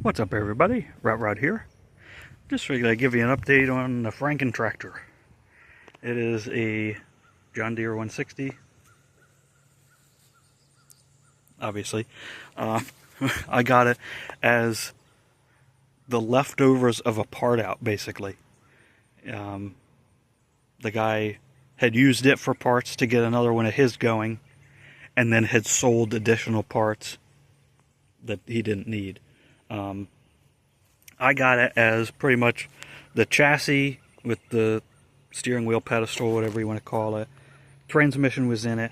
What's up, everybody? Rod here. Just figured I'd give you an update on the Frankentractor. It is a John Deere 160. Obviously. I got it as the leftovers of a part out, basically. The guy had used it for parts to get another one of his going, and then had sold additional parts that he didn't need. I got it as pretty much the chassis with the steering wheel pedestal, whatever you want to call it. Transmission was in it.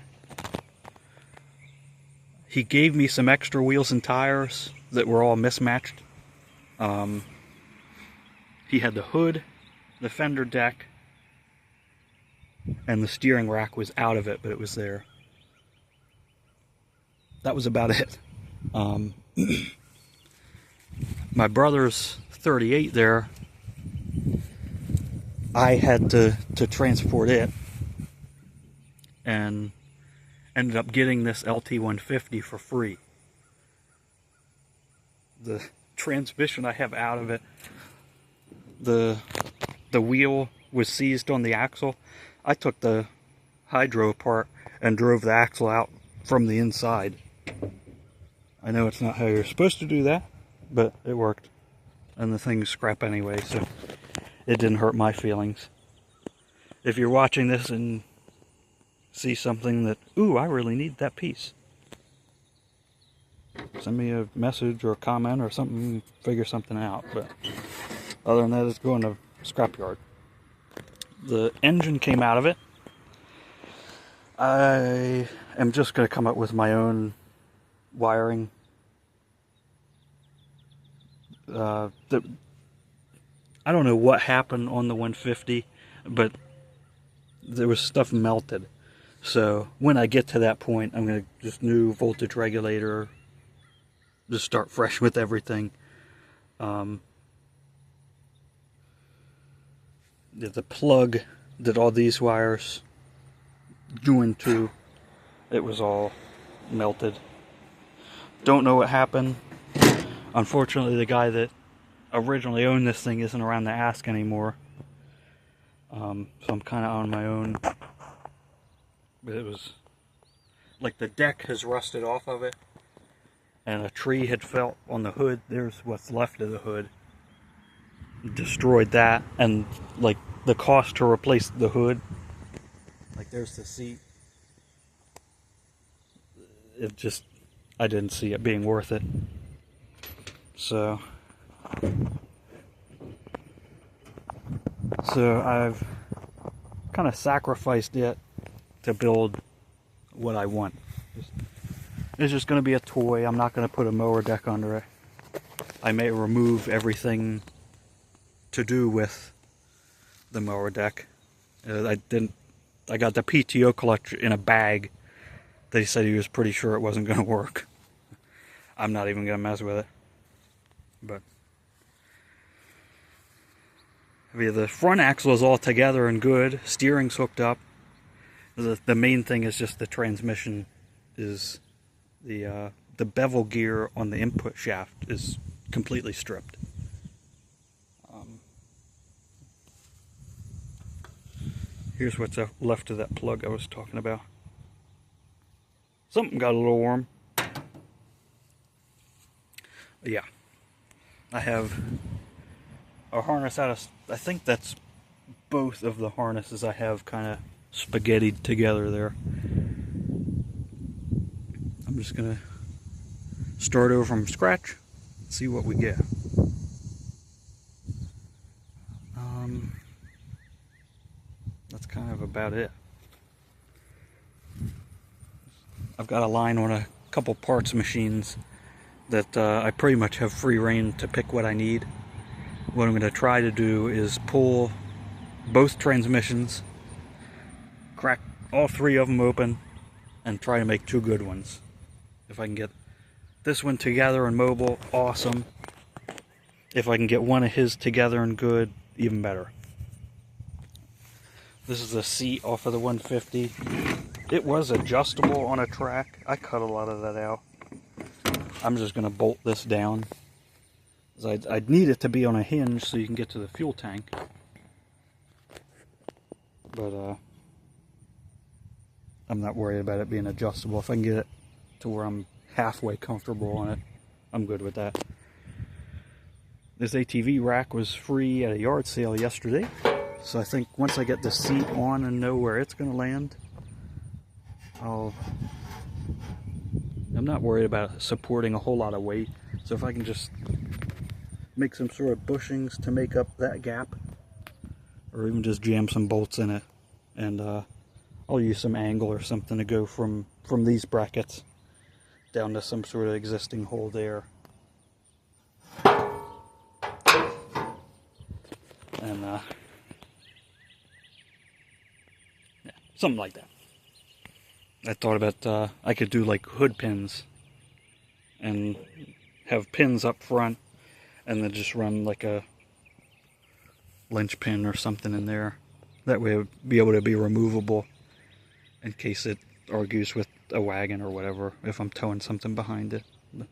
He gave me some extra wheels and tires that were all mismatched. He had the hood, the fender deck, and the steering rack was out of it, but it was there. That was about it. My brother's 38 there, I had to transport it, and ended up getting this LT150 for free. The transmission I have out of it, the wheel was seized on the axle. I took the hydro apart and drove the axle out from the inside. I know it's not how you're supposed to do that, but it worked. And the thing's scrap anyway, so it didn't hurt my feelings. If you're watching this and see something that, ooh, I really need that piece, send me a message or a comment or something, figure something out. But other than that, it's going to scrapyard. The engine came out of it. I am just going to come up with my own wiring. I don't know what happened on the 150, but there was stuff melted. So when I get to that point, I'm going to just new voltage regulator, just start fresh with everything. The plug that all these wires joined to, it was all melted. Don't know what happened. Unfortunately, the guy that originally owned this thing isn't around to ask anymore. So I'm kind of on my own. But it was like the deck has rusted off of it, and a tree had fell on the hood. There's what's left of the hood. Destroyed that, and like the cost to replace the hood, like there's the seat. It just, I didn't see it being worth it. So I've kind of sacrificed it to build what I want. It's just going to be a toy. I'm not going to put a mower deck under it. I may remove everything to do with the mower deck. I got the PTO clutch in a bag. They said he was pretty sure it wasn't going to work. I'm not even going to mess with it. But the front axle is all together and good. Steering's hooked up. The main thing is just the transmission is the bevel gear on the input shaft is completely stripped. Here's what's left of that plug I was talking about. Something got a little warm. But yeah. I have a harness out of, I think that's both of the harnesses I have kind of spaghettied together there. I'm just going to start over from scratch, see what we get. That's kind of about it. I've got a line on a couple parts machines that I pretty much have free reign to pick what I need. What I'm going to try to do is pull both transmissions, crack all three of them open, and try to make two good ones. If I can get this one together and mobile, awesome. If I can get one of his together and good, even better. This is the seat off of the 150. It was adjustable on a track. I cut a lot of that out. I'm just going to bolt this down I'd need it to be on a hinge so you can get to the fuel tank. But I'm not worried about it being adjustable. If I can get it to where I'm halfway comfortable on it, I'm good with that. This ATV rack was free at a yard sale yesterday. So I think once I get the seat on and know where it's going to land, I'm not worried about supporting a whole lot of weight. So if I can just make some sort of bushings to make up that gap, or even just jam some bolts in it, and I'll use some angle or something to go from these brackets down to some sort of existing hole there. And yeah, something like that. I thought about I could do like hood pins and have pins up front and then just run like a linchpin or something in there. That way it would be able to be removable in case it argues with a wagon or whatever, if I'm towing something behind it. But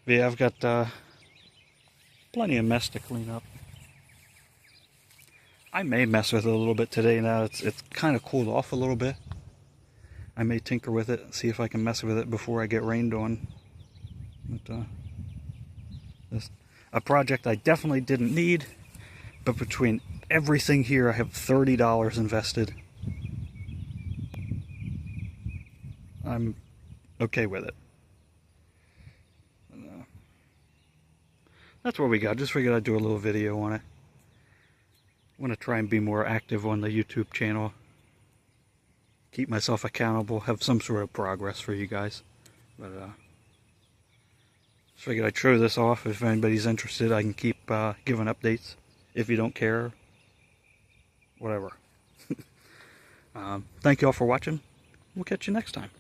yeah, I've got plenty of mess to clean up. I may mess with it a little bit today now. It's kind of cooled off a little bit. I may tinker with it, see if I can mess with it before I get rained on. But this a project I definitely didn't need, but between everything here I have $30 invested. I'm okay with it. That's what we got. Just figured I'd do a little video on it. I want to try and be more active on the YouTube channel. Keep myself accountable, have some sort of progress for you guys. But just figured I'd show this off. If anybody's interested, I can keep giving updates. If you don't care, whatever. Thank you all for watching. We'll catch you next time.